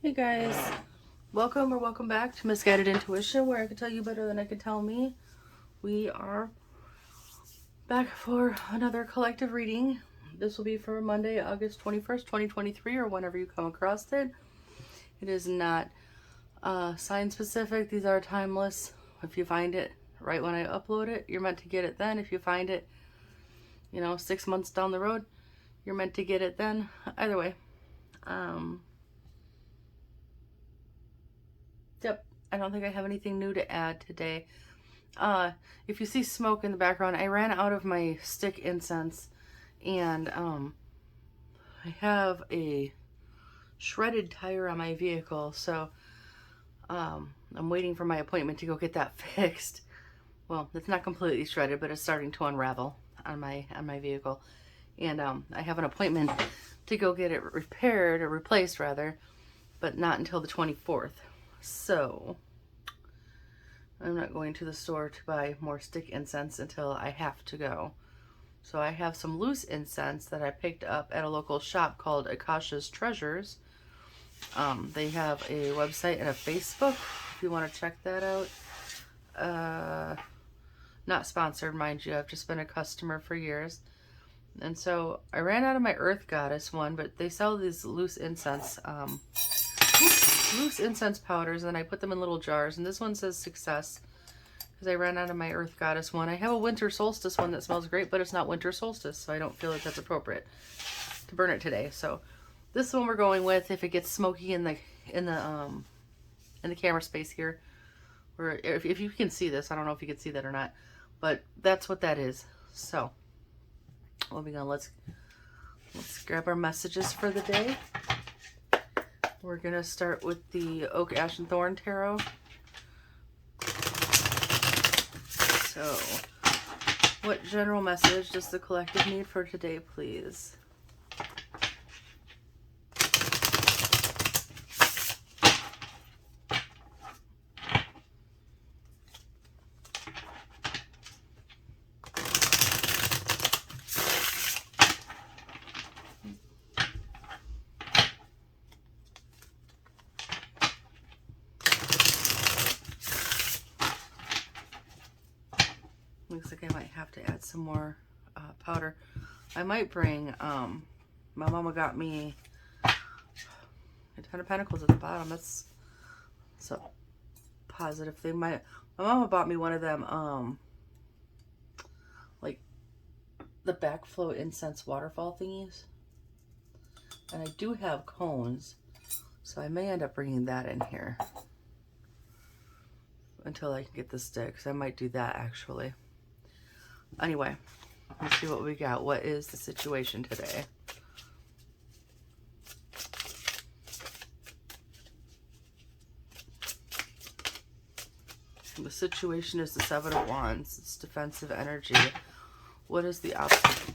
Hey guys, welcome or welcome back to Misguided Intuition, where I can tell you better than I can tell me. We are back for another collective reading. This will be for Monday, August 21st, 2023, or whenever you come across it. It is not sign specific. These are timeless. If you find it right when I upload it, you're meant to get it then. If you find it, 6 months down the road, you're meant to get it then. Either way. Yep, I don't think I have anything new to add today. If you see smoke in the background, I ran out of my stick incense, and I have a shredded tire on my vehicle, so I'm waiting for my appointment to go get that fixed. Well, it's not completely shredded, but it's starting to unravel on my vehicle, and I have an appointment to go get it repaired, or replaced rather, but not until the 24th. So I'm not going to the store to buy more stick incense until I have to go. So I have some loose incense that I picked up at a local shop called Akasha's Treasures. They have a website and a Facebook if you want to check that out. Not sponsored, mind you. I've just been a customer for years. And so I ran out of my Earth Goddess one, but they sell these loose incense powders, and I put them in little jars, and this one says Success because I ran out of my Earth Goddess one. I have a Winter Solstice one that smells great, but it's not Winter Solstice, so I don't feel like that's appropriate to burn it today. So this one we're going with. If it gets smoky in the camera space here, or if you can see this, I don't know if you can see that or not, but that's what that is. So what are we gonna let's grab our messages for the day. We're going to start with the Oak, Ash, and Thorn Tarot. So, what general message does the collective need for today, please? Looks like I might have to add some more powder. I might bring, my mama got me a Ten of Pentacles at the bottom. That's a positive thing. My mama bought me one of them, like the backflow incense waterfall thingies. And I do have cones, so I may end up bringing that in here until I can get the sticks. I might do that actually. Anyway, let's see what we got. What is the situation today? The situation is the Seven of Wands. It's defensive energy. What is the obstacle?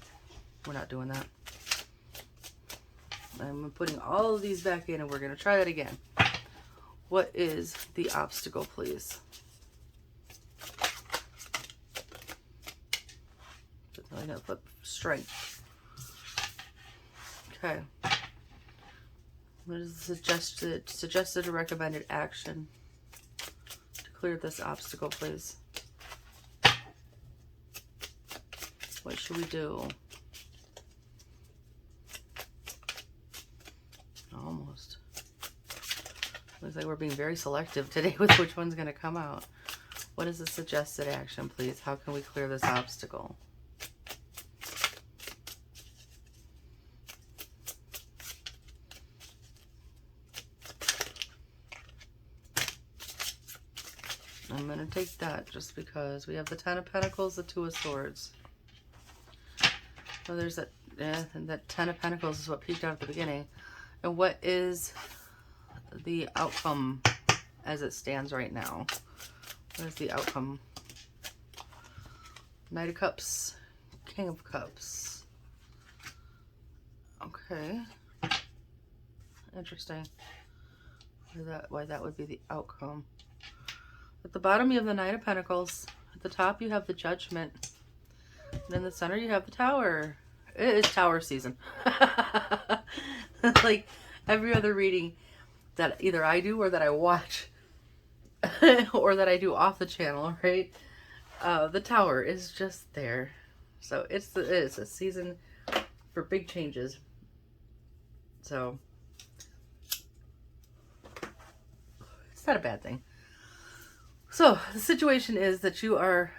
We're not doing that. I'm putting all of these back in, and we're going to try that again. What is the obstacle, please? I'm going to put strength. Okay. What is the suggested or recommended action to clear this obstacle, please? What should we do? Almost. Looks like we're being very selective today with which one's going to come out. What is the suggested action, please? How can we clear this obstacle? I'm going to take that just because we have the Ten of Pentacles, the Two of Swords. So there's that, and that Ten of Pentacles is what peeked out at the beginning. And what is the outcome as it stands right now? What is the outcome? Knight of Cups, King of Cups. Okay. Interesting. Why that would be the outcome. At the bottom you have the Knight of Pentacles. At the top you have the Judgment. And in the center you have the Tower. It is Tower season. Like every other reading. that either I do or that I watch or that I do off the channel, right? The Tower is just there. So it's a season for big changes. So it's not a bad thing. So the situation is that you are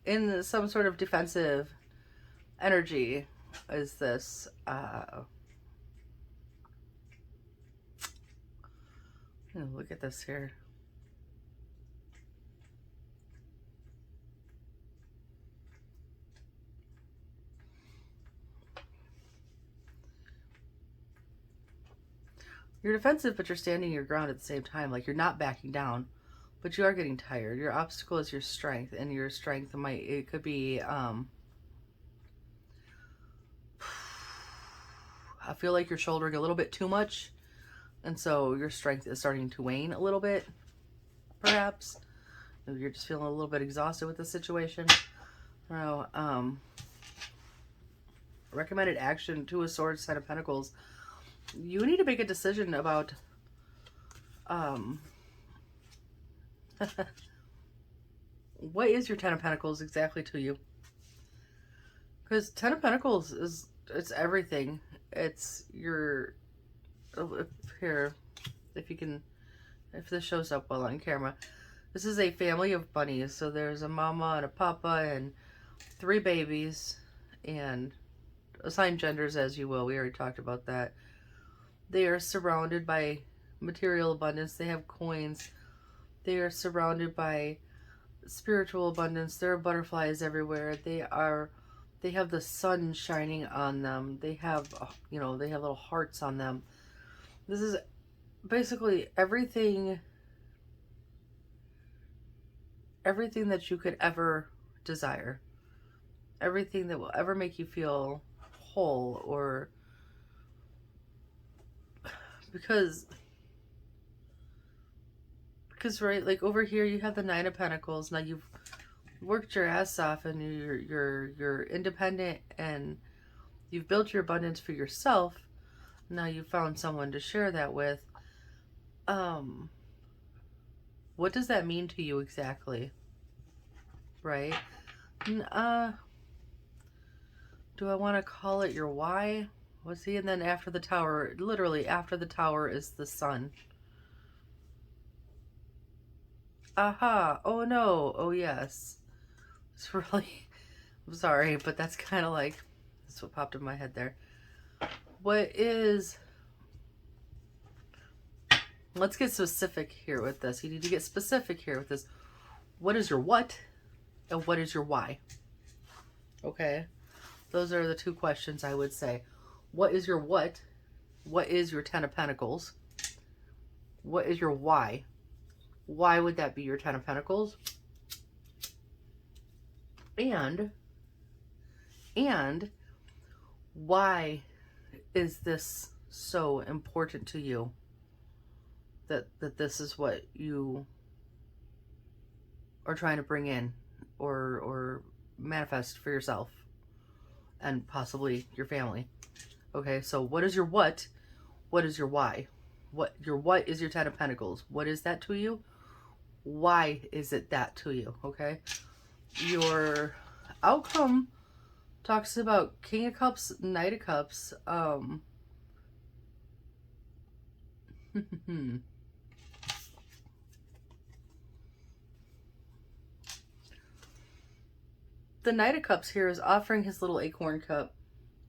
in some sort of defensive energy. Is this look at this here. You're defensive, but you're standing your ground at the same time. Like, you're not backing down, but you are getting tired. Your obstacle is your strength, and your strength it could be, I feel like you're shouldering a little bit too much, and so your strength is starting to wane a little bit, perhaps. You're just feeling a little bit exhausted with the situation. Recommended action, Two of Swords, Ten of Pentacles. You need to make a decision about what is your Ten of Pentacles exactly to you? Because Ten of Pentacles it's everything. It's your here, if you can, if this shows up well on camera. This is a family of bunnies. So there's a mama and a papa and 3 babies, and assign genders as you will. We already talked about that. They are surrounded by material abundance. They have coins. They are surrounded by spiritual abundance. There are butterflies everywhere. They have the sun shining on them. They have, they have little hearts on them. This is basically everything that you could ever desire. Everything that will ever make you feel whole, or because right, like over here you have the Nine of Pentacles. Now you've worked your ass off, and you're independent, and you've built your abundance for yourself. Now you found someone to share that with. What does that mean to you exactly? Right? Do I want to call it your why? Was he? And then after the Tower, literally after the Tower is the Sun. Aha. Oh no. Oh yes. It's really, I'm sorry, but that's kind of like, that's what popped in my head there. Let's get specific here with this. You need to get specific here with this. What is your what? And what is your why? Okay. Those are the 2 questions I would say. What is your what? What is your Ten of Pentacles? What is your why? Why would that be your Ten of Pentacles? And why is this so important to you? That this is what you are trying to bring in or manifest for yourself and possibly your family. Okay, so what is your what? What is your why? What is your Ten of Pentacles? What is that to you? Why is it that to you? Okay, your outcome talks about King of Cups, Knight of Cups. The Knight of Cups here is offering his little acorn cup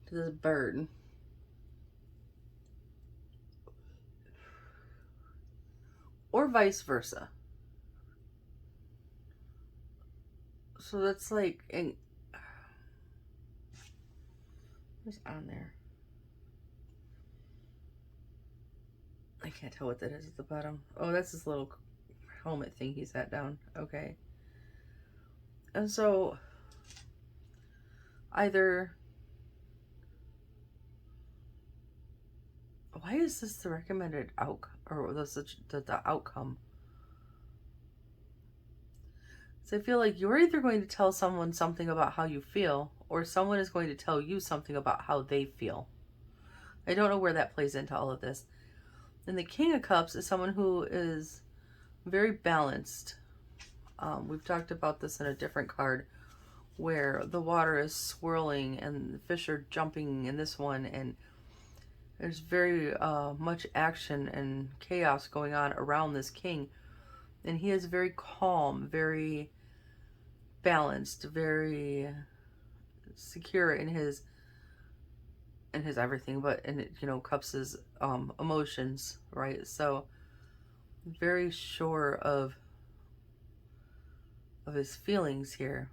to this bird. Or vice versa. So that's like, what's on there? I can't tell what that is at the bottom. Oh, that's his little helmet thing he sat down. Okay. And so either, why is this the recommended outcome, or the outcome? So I feel like you're either going to tell someone something about how you feel, or someone is going to tell you something about how they feel. I don't know where that plays into all of this. And the King of Cups is someone who is very balanced. We've talked about this in a different card where the water is swirling and the fish are jumping in this one, and there's very much action and chaos going on around this king. And he is very calm, very balanced, very secure in his everything, but in, you know, Cups is emotions, right? So very sure of his feelings here.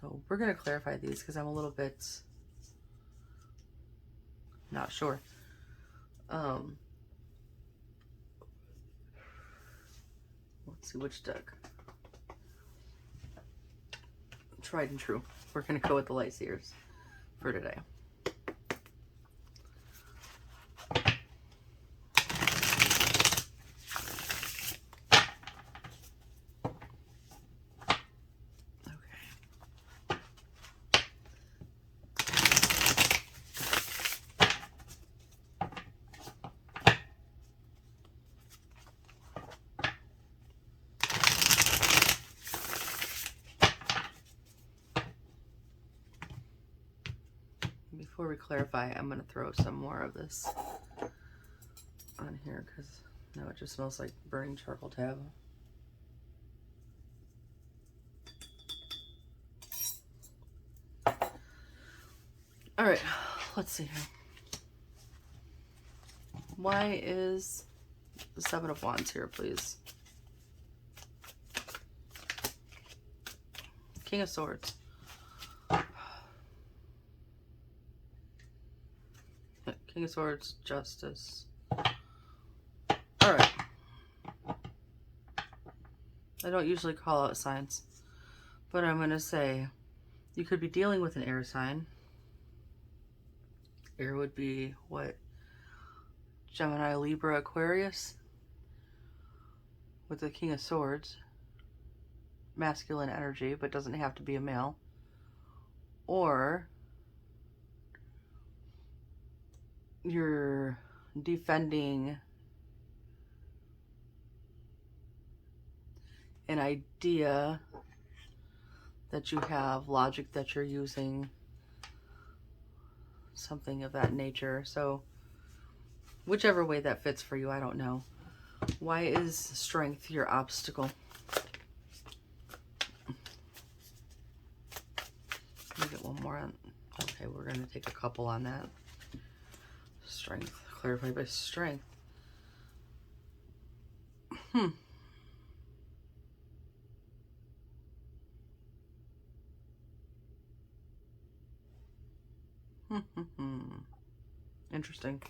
So we're going to clarify these because I'm a little bit not sure. Let's see which deck. Tried and true. We're going to go with the light seers for today. Before we clarify, I'm going to throw some more of this on here because now it just smells like burning charcoal tab. All right, let's see here. Why is the Seven of Wands here, please? King of Swords. King of Swords, Justice. All right. I don't usually call out signs, but I'm going to say you could be dealing with an air sign. Air would be what? Gemini, Libra, Aquarius. With the King of Swords. Masculine energy, but doesn't have to be a male. Or you're defending an idea that you have, logic that you're using, something of that nature. So whichever way that fits for you, I don't know. Why is strength your obstacle? Let me get one more on. Okay, we're going to take a couple on that. Strength, clarified by strength. Interesting.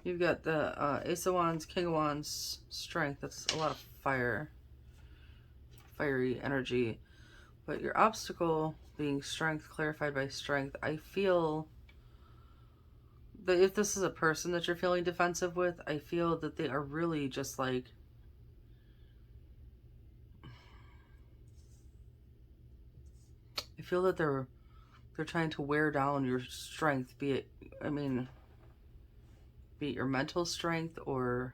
You've got the Ace of Wands, King of Wands, Strength. That's a lot of fiery energy. But your obstacle being Strength, clarified by Strength. I feel that if this is a person that you're feeling defensive with, I feel that they are really just like... I feel that they're trying to wear down your strength, be it, I mean, be it your mental strength or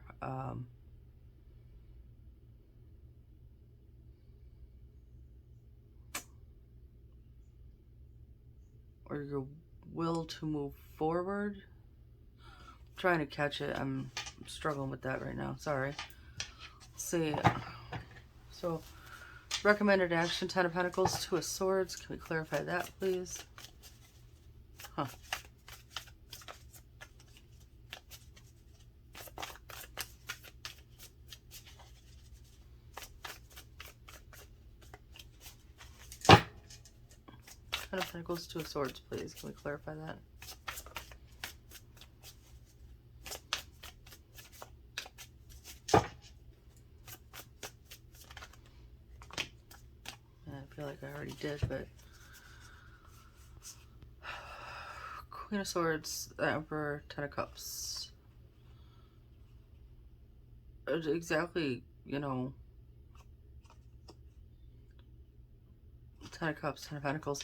your will to move forward. I'm trying to catch it. I'm struggling with that right now. Sorry. Let's see. So, recommended action, 10 of Pentacles, 2 of Swords. Can we clarify that, please? Huh. Ten of Pentacles, 2 of Swords, please. Can we clarify that? I feel like I already did, but... Queen of Swords, the Emperor, 10 of Cups. Exactly, you know... 10 of Cups, 10 of Pentacles.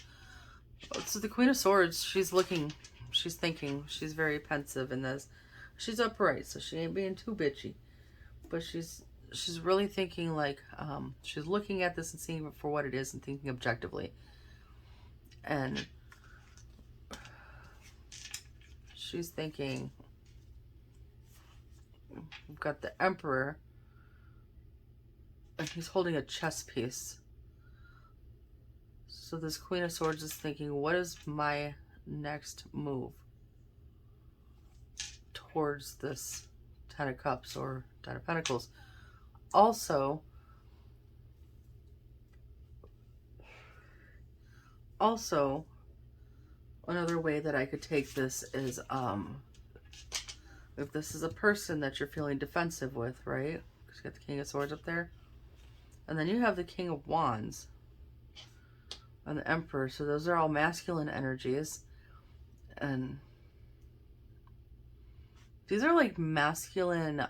So the Queen of Swords, she's looking, she's thinking, she's very pensive in this. She's upright, so she ain't being too bitchy. But she's really thinking like, she's looking at this and seeing it for what it is and thinking objectively. And she's thinking, we've got the Emperor, and he's holding a chess piece. So this Queen of Swords is thinking, what is my next move towards this Ten of Cups or Ten of Pentacles? Also, another way that I could take this is, if this is a person that you're feeling defensive with, right? Because you got the King of Swords up there. And then you have the King of Wands and the Emperor. So those are all masculine energies. And these are like masculine,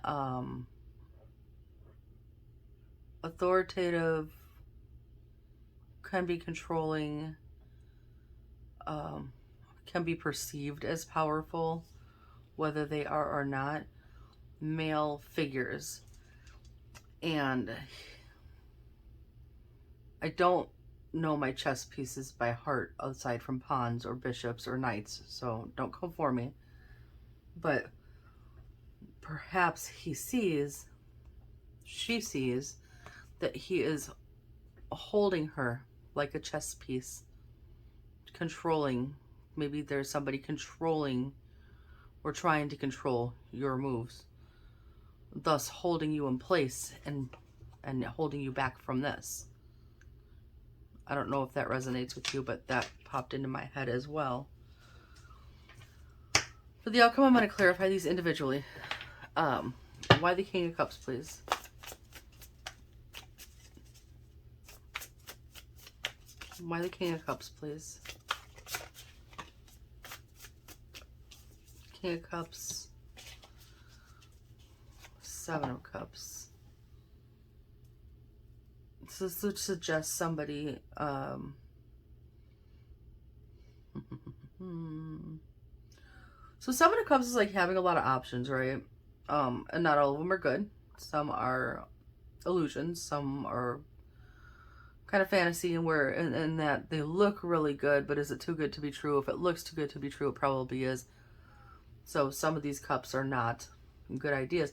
authoritative, can be controlling, can be perceived as powerful, whether they are or not, male figures. And I don't know my chess pieces by heart aside from pawns or bishops or knights, so don't come for me. But perhaps she sees that he is holding her like a chess piece, controlling. Maybe there's somebody controlling or trying to control your moves, thus holding you in place and holding you back from this. I don't know if that resonates with you, but that popped into my head as well. For the outcome, I'm going to clarify these individually. Why the King of Cups, please? Why the King of Cups, please? King of Cups. Seven of Cups. This would suggest somebody, so Seven of Cups is like having a lot of options, right? And not all of them are good. Some are illusions, some are kind of fantasy, and where in that they look really good, but is it too good to be true? If it looks too good to be true, it probably is. So some of these cups are not good ideas.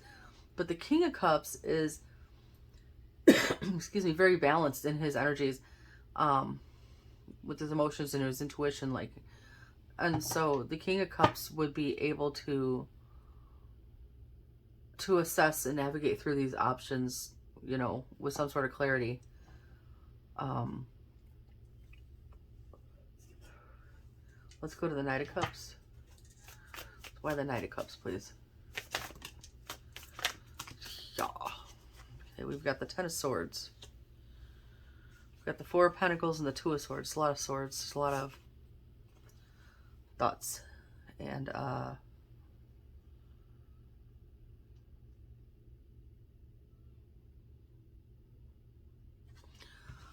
But the King of Cups is excuse me, very balanced in his energies, with his emotions and his intuition, like, and so the King of Cups would be able to assess and navigate through these options, you know, with some sort of clarity. Let's go to the Knight of Cups. Why the Knight of Cups, please? Yeah. Okay, we've got the Ten of Swords. We've got the Four of Pentacles and the Two of Swords. A lot of swords. There's a lot of thoughts. And,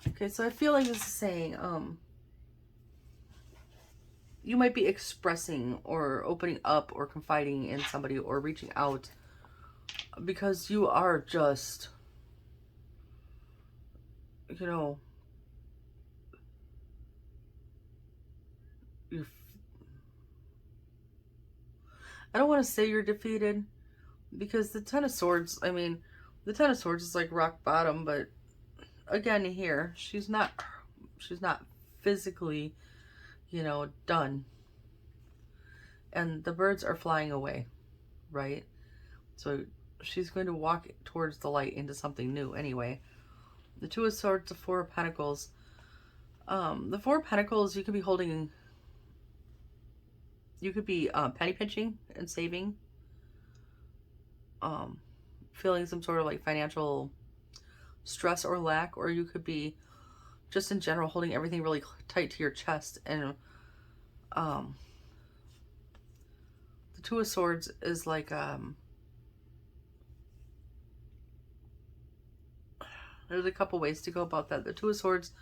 okay, so I feel like this is saying, you might be expressing or opening up or confiding in somebody or reaching out because you are just, you know, I don't want to say you're defeated, because the Ten of Swords, I mean, the Ten of Swords is like rock bottom, but again here, she's not physically, you know, done. And the birds are flying away, right? So she's going to walk towards the light into something new anyway. The Two of Swords, the Four of Pentacles. The Four of Pentacles, you could be holding, you could be penny pinching and saving. Feeling some sort of like financial stress or lack, or you could be just in general holding everything really tight to your chest. And the Two of Swords is like, there's a couple ways to go about that. The Two of Swords,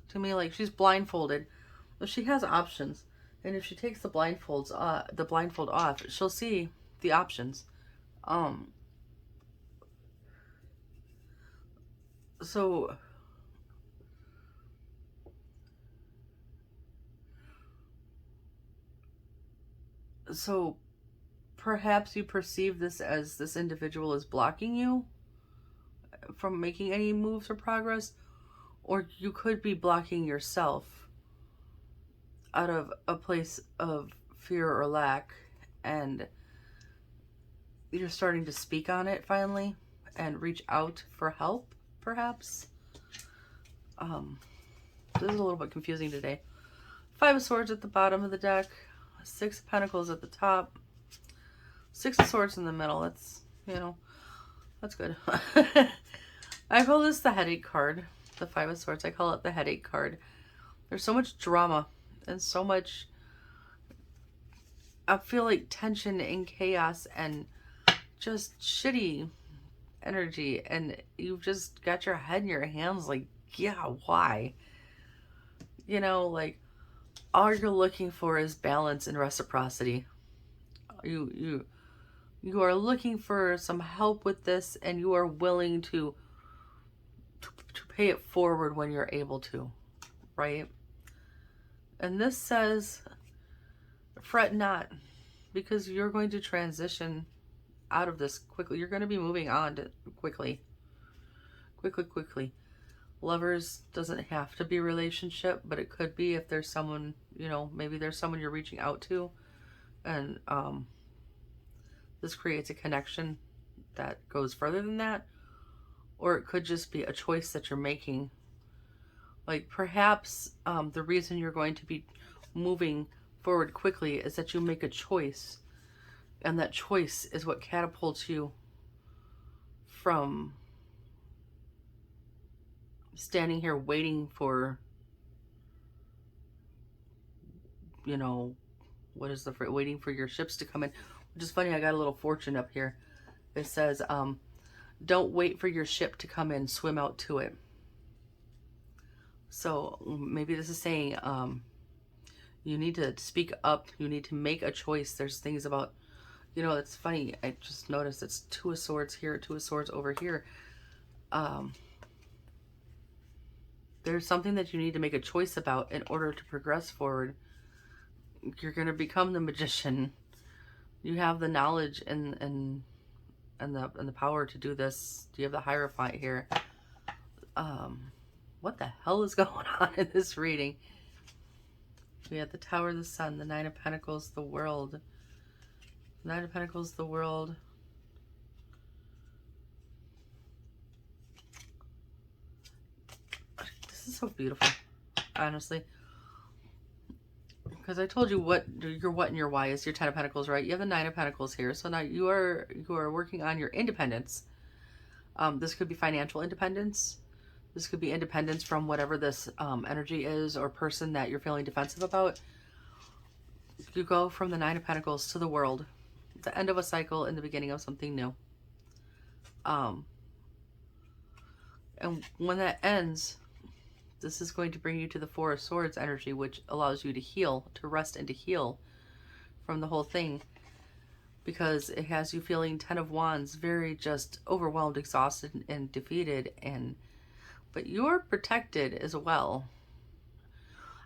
to me, like, she's blindfolded, but she has options. And if she takes the blindfold off, she'll see the options. So perhaps you perceive this as this individual is blocking you from making any moves or progress, or you could be blocking yourself out of a place of fear or lack, and you're starting to speak on it finally and reach out for help, perhaps. This is a little bit confusing today. 5 of Swords at the bottom of the deck, 6 of Pentacles at the top, 6 of Swords in the middle. That's, you know, that's good. I call this the headache card, the 5 of Swords. I call it the headache card. There's so much drama and so much, I feel like, tension and chaos and just shitty energy, and you've just got your head in your hands like, yeah, why? You know, like, all you're looking for is balance and reciprocity. You are looking for some help with this, and you are willing to pay it forward when you're able to, right? And this says, fret not, because you're going to transition out of this quickly. You're going to be moving on quickly. Lovers doesn't have to be a relationship, but it could be if there's someone, you know, maybe there's someone you're reaching out to, and this creates a connection that goes further than that. Or it could just be a choice that you're making. Like, perhaps the reason you're going to be moving forward quickly is that you make a choice, and that choice is what catapults you from standing here waiting for, you know, what is the phrase? Waiting for your ships to come in. Which is funny, I got a little fortune up here. It says, don't wait for your ship to come in, swim out to it. So maybe this is saying, you need to speak up. You need to make a choice. There's things about, you know, it's funny. I just noticed it's 2 of Swords here, 2 of Swords over here. There's something that you need to make a choice about in order to progress forward. You're going to become the magician. You have the knowledge and the power to do this. You have the Hierophant here. What the hell is going on in this reading? We have the Tower, the Sun, the 9 of Pentacles, the World. 9 of Pentacles, the World. This is so beautiful, honestly. Because I told you what your what and your why is. Your 10 of Pentacles, right? You have the 9 of Pentacles here. So now you are working on your independence. This could be financial independence. This could be independence from whatever this energy is or person that you're feeling defensive about. You go from the 9 of Pentacles to the World. The end of a cycle and the beginning of something new. And when that ends, this is going to bring you to the 4 of Swords energy, which allows you to heal, to rest and to heal from the whole thing. Because it has you feeling 10 of Wands, very just overwhelmed, exhausted, and defeated. But you're protected as well.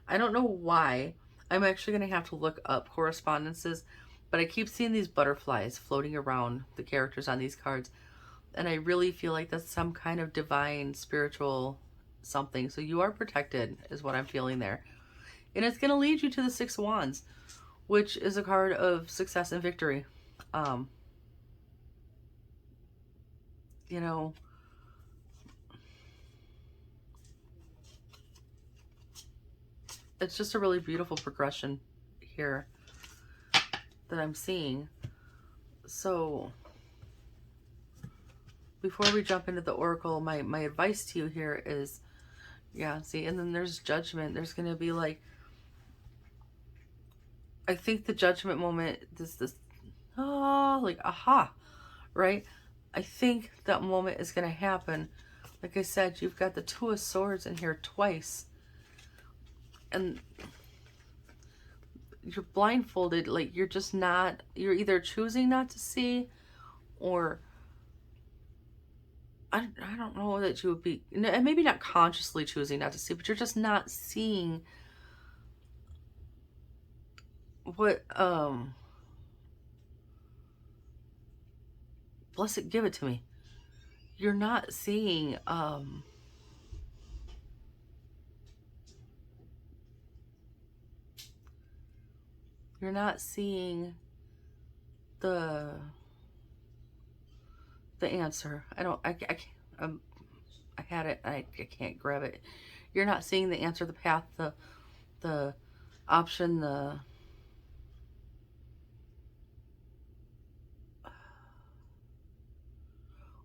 I don't know why. I'm actually going to have to look up correspondences, but I keep seeing these butterflies floating around the characters on these cards. And I really feel like that's some kind of divine, spiritual something. So you are protected is what I'm feeling there. And it's going to lead you to the 6 of Wands, which is a card of success and victory. You know, it's just a really beautiful progression here that I'm seeing. So before we jump into the Oracle, my advice to you here is, yeah, see, and then there's Judgment. There's going to be like, I think the Judgment moment, like, aha, right? I think that moment is going to happen. Like I said, you've got the 2 of Swords in here twice. And you're blindfolded. Like, you're just not, you're either choosing not to see, or I don't know that you would be, and maybe not consciously choosing not to see, but you're just not seeing what, blessed, give it to me. You're not seeing, you're not seeing the answer. I can't, I had it, I can't grab it. You're not seeing the answer, the path, the option, the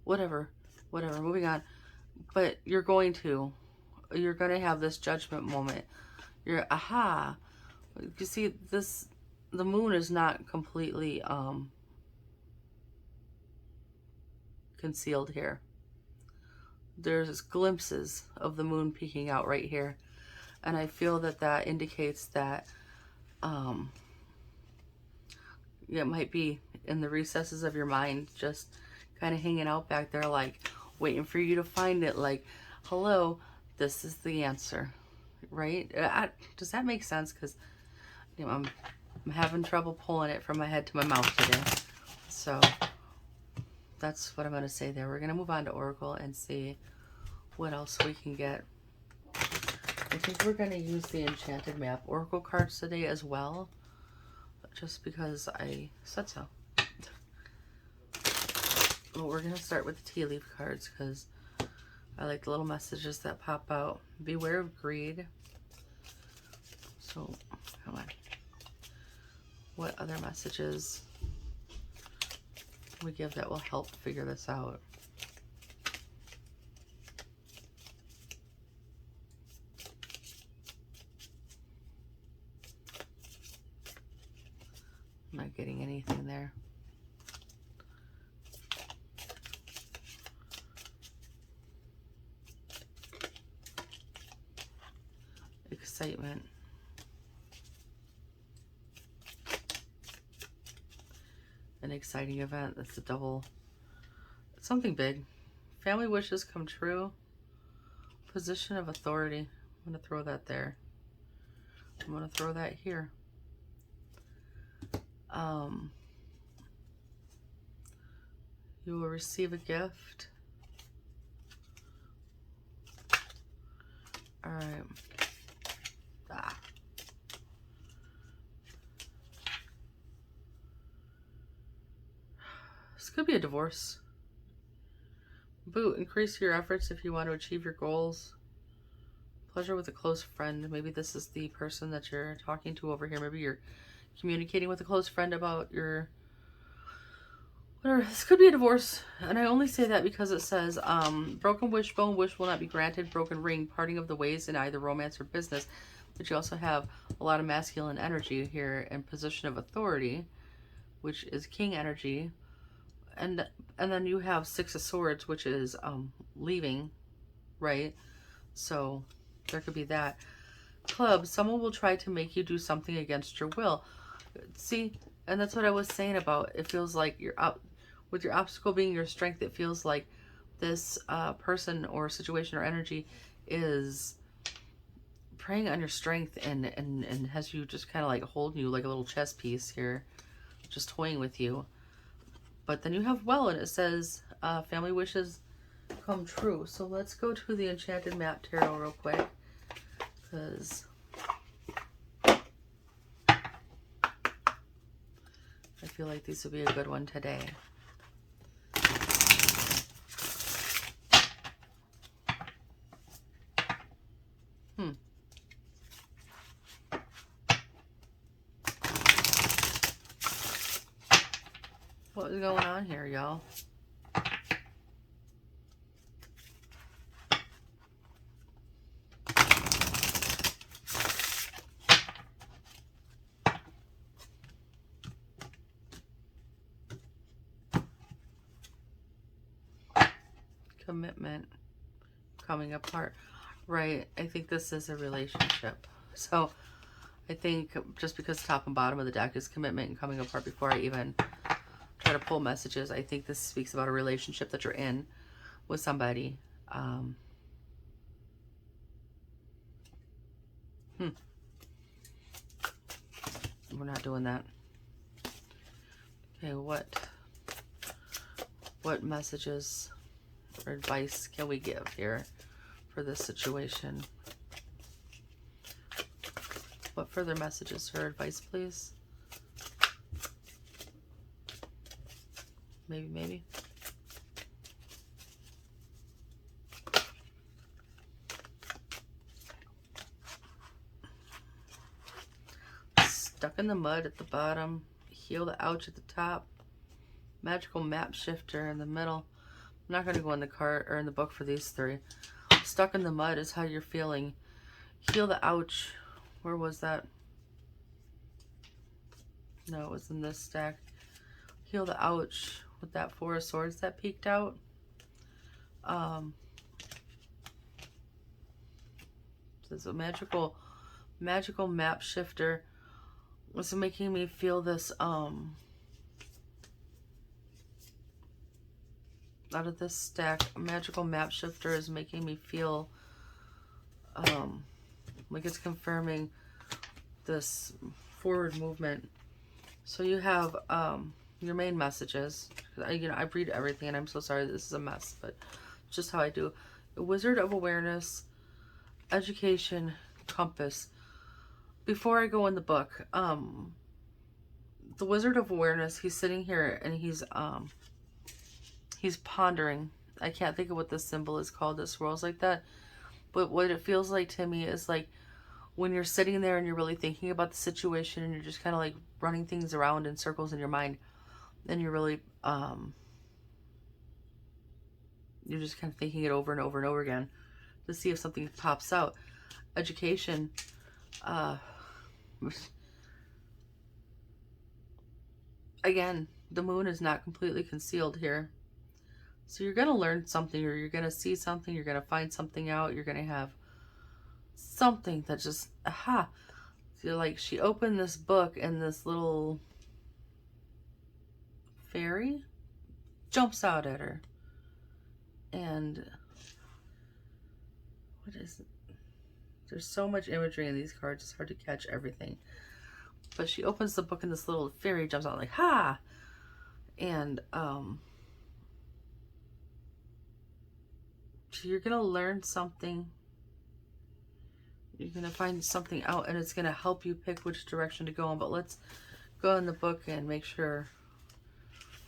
whatever, moving on. But you're going to have this judgment moment. You're, aha, you see this, the moon is not completely concealed here. There's glimpses of the moon peeking out right here, and I feel that that indicates that it might be in the recesses of your mind, just kind of hanging out back there, like waiting for you to find it. Like, hello, this is the answer, right? Does that make sense? Because you know, I'm having trouble pulling it from my head to my mouth today. So that's what I'm going to say there. We're going to move on to Oracle and see what else we can get. I think we're going to use the Enchanted Map Oracle cards today as well, just because I said so. Well, we're going to start with the tea leaf cards because I like the little messages that pop out. Beware of greed. So, come on. What other messages we give that will help figure this out? I'm not getting anything there. Excitement. An exciting event. That's a double. It's something big. Family wishes come true. Position of authority. I'm going to throw that there. I'm going to throw that here. You will receive a gift. All right. This could be a divorce. Boot, increase your efforts if you want to achieve your goals. Pleasure with a close friend. Maybe this is the person that you're talking to over here. Maybe you're communicating with a close friend about your whatever. This could be a divorce, and I only say that because it says broken wishbone, wish will not be granted. Broken ring, parting of the ways in either romance or business. But you also have a lot of masculine energy here in position of authority, which is king energy. And then you have Six of Swords, which is leaving, right? So there could be that. Club, someone will try to make you do something against your will. See, and that's what I was saying about, it feels like you're out with your obstacle being your strength. It feels like this person or situation or energy is preying on your strength and has you just kind of like holding you like a little chess piece here, just toying with you. But then you have well, and it says family wishes come true. So let's go to the Enchanted Map Tarot real quick, because I feel like these will be a good one today. What is going on here, y'all? Commitment coming apart. Right. I think this is a relationship. So I think just because top and bottom of the deck is commitment and coming apart before I even try to pull messages, I think this speaks about a relationship that you're in with somebody. We're not doing that. Okay, what messages or advice can we give here for this situation? What further messages or advice, please? Maybe. Stuck in the mud at the bottom. Heal the ouch at the top. Magical map shifter in the middle. I'm not going to go in the card or in the book for these three. Stuck in the mud is how you're feeling. Heal the ouch. Where was that? No, it was in this stack. Heal the ouch with that Four of Swords that peeked out. This is a magical map shifter. It's making me feel this out of this stack. A magical map shifter is making me feel like it's confirming this forward movement. So you have your main messages. I read everything, and I'm so sorry this is a mess, but it's just how I do. The Wizard of Awareness, Education, Compass. Before I go in the book, the Wizard of Awareness, he's sitting here and he's pondering. I can't think of what this symbol is called that swirls like that, but what it feels like to me is like when you're sitting there and you're really thinking about the situation and you're just kind of like running things around in circles in your mind, and you're really you're just kind of thinking it over and over and over again to see if something pops out. Education, again, the moon is not completely concealed here. So you're going to learn something, or you're going to see something, you're going to find something out, you're going to have something that just, aha. So like she opened this book and this little fairy jumps out at her. And what is it? There's so much imagery in these cards, it's hard to catch everything. But she opens the book and this little fairy jumps out like, ha! And so you're going to learn something. You're going to find something out, and it's going to help you pick which direction to go in. But let's go in the book and make sure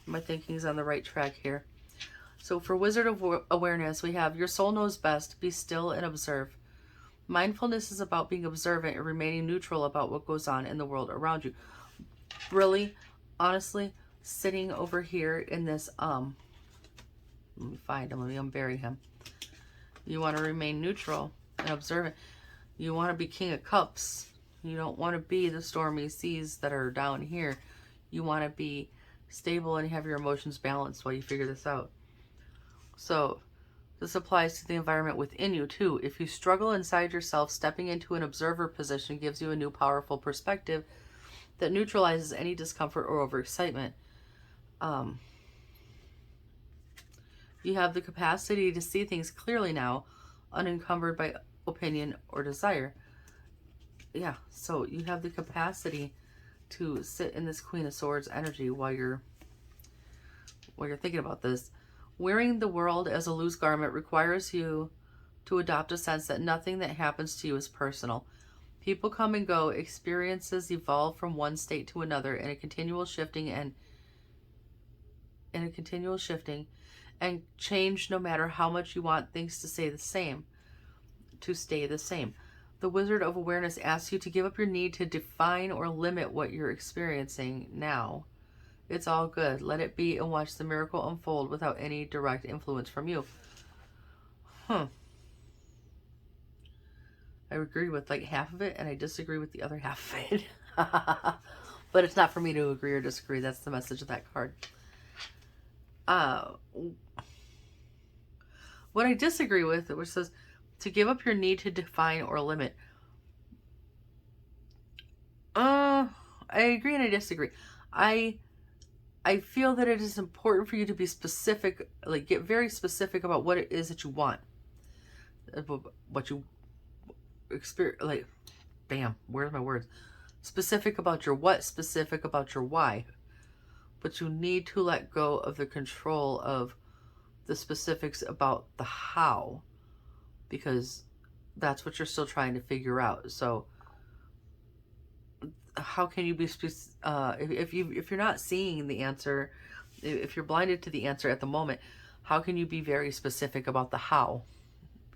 my thinking's on the right track here. So for Wizard of Awareness, we have your soul knows best. Be still and observe. Mindfulness is about being observant and remaining neutral about what goes on in the world around you. Really, honestly, sitting over here in this, let me find him, let me unbury him. You want to remain neutral and observant. You want to be King of Cups. You don't want to be the stormy seas that are down here. You want to be stable and have your emotions balanced while you figure this out. So this applies to the environment within you too. If you struggle inside yourself, stepping into an observer position gives you a new powerful perspective that neutralizes any discomfort or overexcitement. You have the capacity to see things clearly now, unencumbered by opinion or desire. Yeah, so you have the capacity to sit in this Queen of Swords energy while you're thinking about this. Wearing the world as a loose garment requires you to adopt a sense that nothing that happens to you is personal. People come and go, experiences evolve from one state to another in a continual shifting and change no matter how much you want things to stay the same. The Wizard of Awareness asks you to give up your need to define or limit what you're experiencing now. It's all good. Let it be and watch the miracle unfold without any direct influence from you. I agree with like half of it, and I disagree with the other half of it. But it's not for me to agree or disagree. That's the message of that card. What I disagree with, which says to give up your need to define or limit. agree and I disagree. I feel that it is important for you to be specific, like get very specific about what it is that you want, what you experience. Like, bam, where's my words? Specific about your what, specific about your why. But you need to let go of the control of the specifics about the how, because that's what you're still trying to figure out. So how can you be if you're not seeing the answer, if you're blinded to the answer at the moment, how can you be very specific about the how?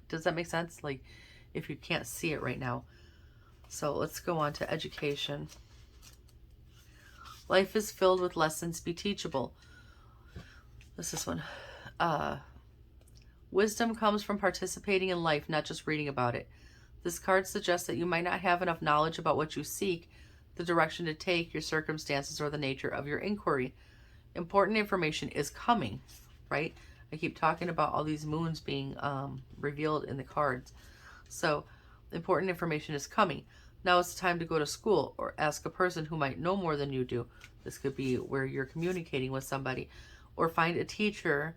Does that make sense? Like, if you can't see it right now. So let's go on to education. Life is filled with lessons. Be teachable. What's this one? Wisdom comes from participating in life, not just reading about it. This card suggests that you might not have enough knowledge about what you seek, the direction to take, your circumstances, or the nature of your inquiry. Important information is coming, right? I keep talking about all these moons being revealed in the cards. So important information is coming. Now it's time to go to school or ask a person who might know more than you do. This could be where you're communicating with somebody, or find a teacher.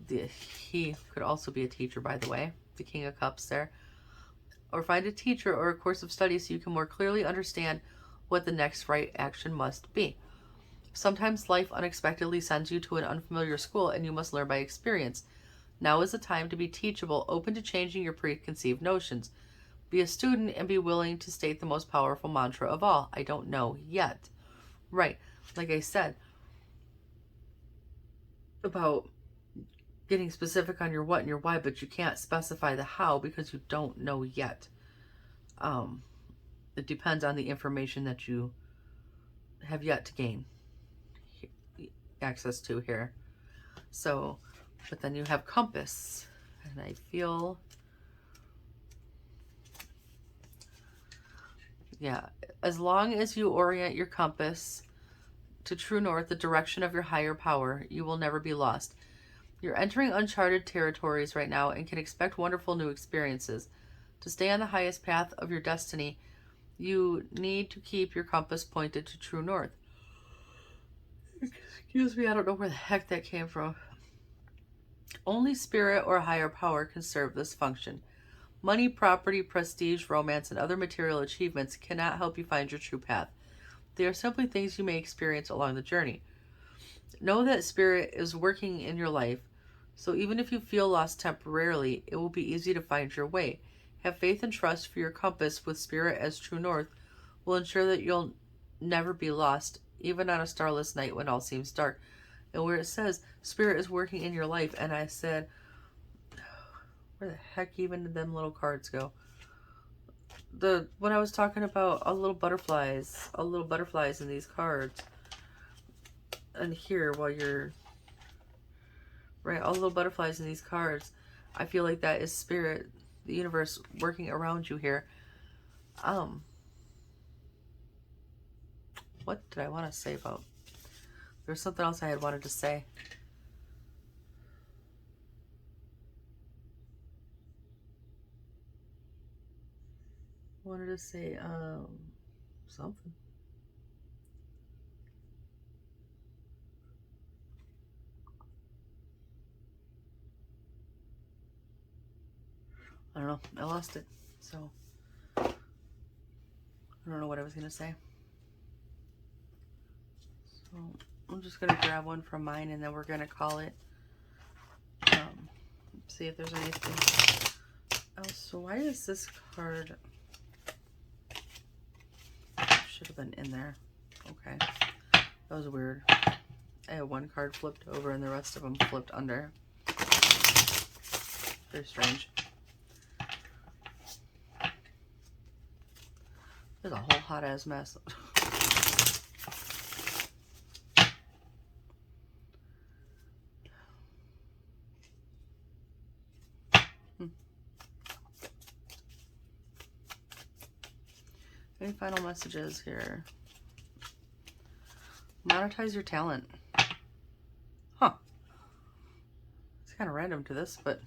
He could also be a teacher, by the way, the King of Cups there. Or find a teacher or a course of study so you can more clearly understand what the next right action must be. Sometimes life unexpectedly sends you to an unfamiliar school and you must learn by experience. Now is the time to be teachable, open to changing your preconceived notions. Be a student and be willing to state the most powerful mantra of all: I don't know yet. Right, like I said, about getting specific on your what and your why, but you can't specify the how because you don't know yet. It depends on the information that you have yet to gain access to here. So, but then you have compass, and I feel, yeah, as long as you orient your compass to true north, the direction of your higher power, you will never be lost. You're entering uncharted territories right now and can expect wonderful new experiences. To stay on the highest path of your destiny, you need to keep your compass pointed to true north. Excuse me, I don't know where the heck that came from. Only spirit or higher power can serve this function. Money, property, prestige, romance, and other material achievements cannot help you find your true path. They are simply things you may experience along the journey. Know that spirit is working in your life, so even if you feel lost temporarily, it will be easy to find your way. Have faith and trust, for your compass with spirit as true north will ensure that you'll never be lost, even on a starless night when all seems dark. And where it says spirit is working in your life, and I said, where the heck even did them little cards go? When I was talking about all the little butterflies in these cards, and here while you're right, all the little butterflies in these cards, I feel like that is spirit, the universe working around you here. What did I want to say about? There's something else I had wanted to say. I wanted to say something. I don't know. I lost it. So I don't know what I was going to say. So I'm just going to grab one from mine and then we're going to call it. See if there's anything else. So why is this card? Should have been in there. Okay. That was weird. I had one card flipped over and the rest of them flipped under. Very strange. There's a whole hot ass mess. Any final messages here? Monetize your talent. Huh. It's kind of random to this, but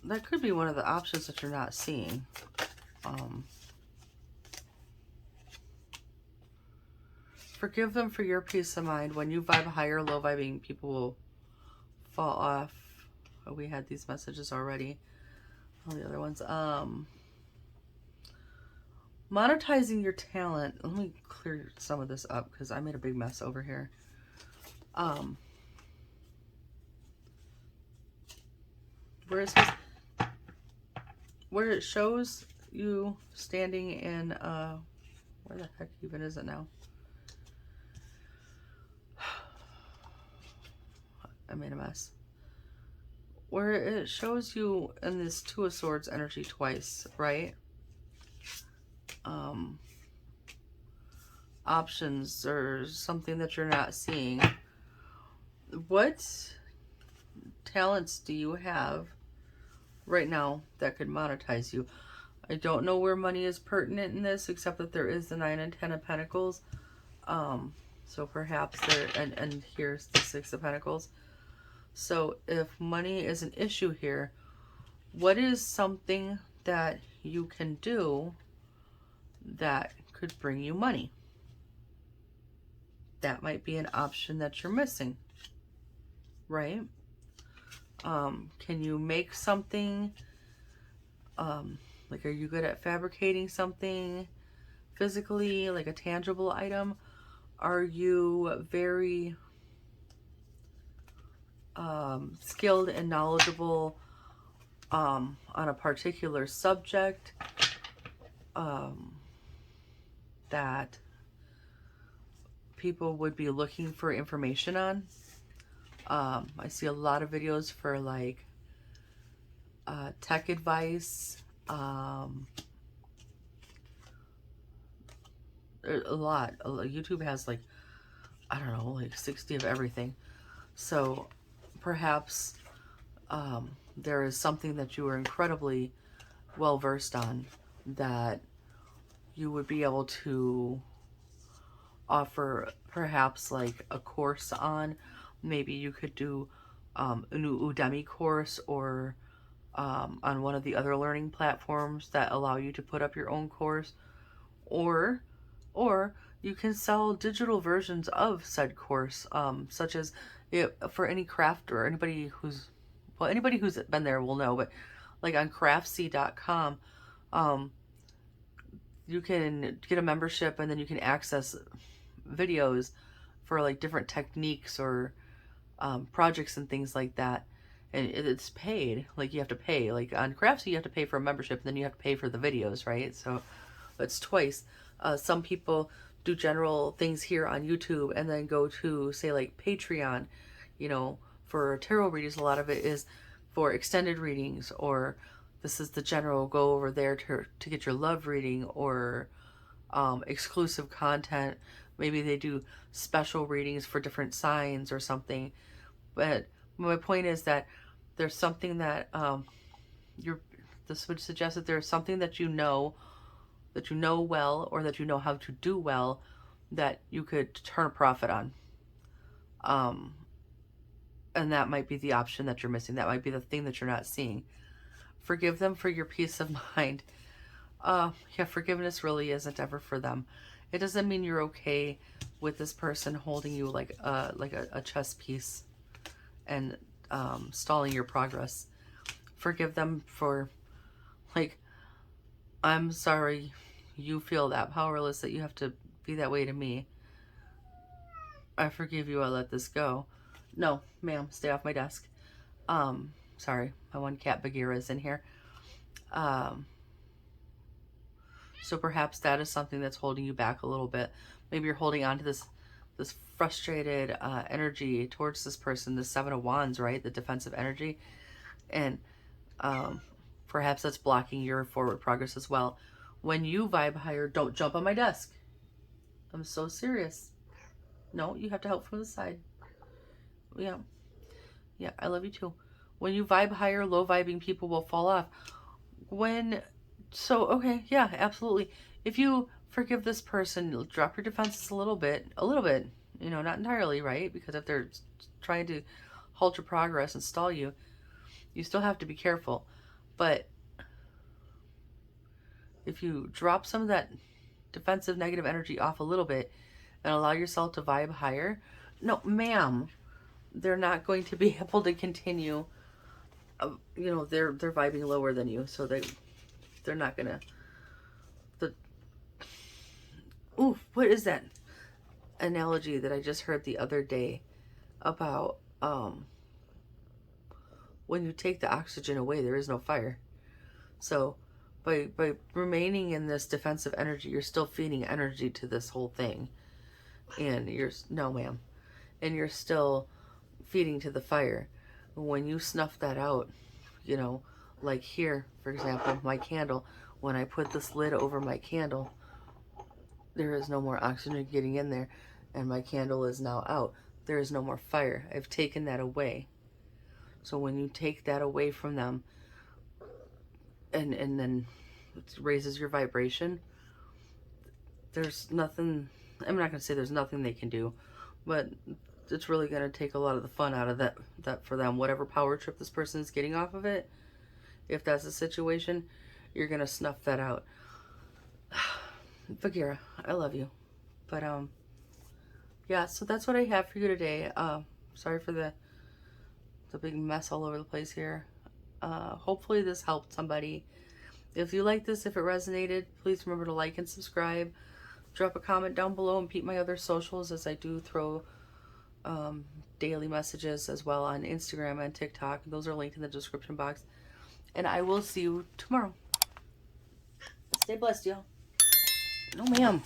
that could be one of the options that you're not seeing. Forgive them for your peace of mind. When you vibe higher, low vibing people will fall off. Oh, we had these messages already. All the other ones. Monetizing your talent. Let me clear some of this up because I made a big mess over here. Where it says, where it shows you standing in, where the heck even is it now? I made a mess. Where it shows you in this Two of Swords energy twice, right? Options or something that you're not seeing. What talents do you have right now that could monetize you? I don't know where money is pertinent in this, except that there is the 9 and 10 of Pentacles. So perhaps there, and here's the 6 of Pentacles. So if money is an issue here, what is something that you can do that could bring you money? That might be an option that you're missing, right? Can you make something? Like, are you good at fabricating something physically, like a tangible item? Are you very skilled and knowledgeable on a particular subject that people would be looking for information on? I see a lot of videos for like tech advice, a lot. YouTube has like, I don't know, like 60 of everything. So perhaps there is something that you are incredibly well versed on that you would be able to offer perhaps like a course on. Maybe you could do a new Udemy course, or on one of the other learning platforms that allow you to put up your own course, or you can sell digital versions of said course, such as for any craft, or anybody who's been there will know, but like on craftsy.com, you can get a membership and then you can access videos for like different techniques or projects and things like that. And it's paid. Like, you have to pay. Like on Craftsy, you have to pay for a membership, and then you have to pay for the videos, right? So it's twice. Some people do general things here on YouTube and then go to, say, like Patreon, you know, for tarot readings. A lot of it is for extended readings, or this is the general, go over there to get your love reading, or exclusive content. Maybe they do special readings for different signs or something. But my point is that there's something that this would suggest that there's something that you know well, or that you know how to do well, that you could turn a profit on. And that might be the option that you're missing. That might be the thing that you're not seeing. Forgive them for your peace of mind. Yeah, forgiveness really isn't ever for them. It doesn't mean you're okay with this person holding you like a chess piece and stalling your progress. Forgive them for, like, I'm sorry you feel that powerless, that you have to be that way to me. I forgive you, I let this go. No, ma'am, stay off my desk. Sorry, my one cat Bagheera is in here. So perhaps that is something that's holding you back a little bit. Maybe you're holding on to this frustrated energy towards this person, the 7 of Wands, right? The defensive energy. And perhaps that's blocking your forward progress as well. When you vibe higher, don't jump on my desk. I'm so serious. No, you have to help from the side. Yeah. Yeah, I love you too. When you vibe higher, low vibing people will fall off. Okay, yeah, absolutely. If you forgive this person, drop your defenses a little bit, you know, not entirely, right? Because if they're trying to halt your progress and stall you, you still have to be careful. But if you drop some of that defensive negative energy off a little bit and allow yourself to vibe higher, no, ma'am, they're not going to be able to continue. You know, they're vibing lower than you, so they're not gonna. Ooh, what is that analogy that I just heard the other day about when you take the oxygen away, there is no fire. So by remaining in this defensive energy, you're still feeding energy to this whole thing. And no ma'am. And you're still feeding to the fire. When you snuff that out, you know, like here, for example, my candle, when I put this lid over my candle, there is no more oxygen getting in there, and my candle is now out. There is no more fire. I've taken that away. So when you take that away from them, and then it raises your vibration, there's nothing, I'm not going to say there's nothing they can do, but it's really going to take a lot of the fun out of that for them. Whatever power trip this person is getting off of it, if that's the situation, you're going to snuff that out. Bagheera, I love you. But yeah, so that's what I have for you today. Sorry for the big mess all over the place here. Hopefully this helped somebody. If you like this, if it resonated, please remember to like and subscribe. Drop a comment down below and peep my other socials, as I do throw daily messages as well on Instagram and TikTok. Those are linked in the description box. And I will see you tomorrow. Stay blessed, y'all. No, ma'am.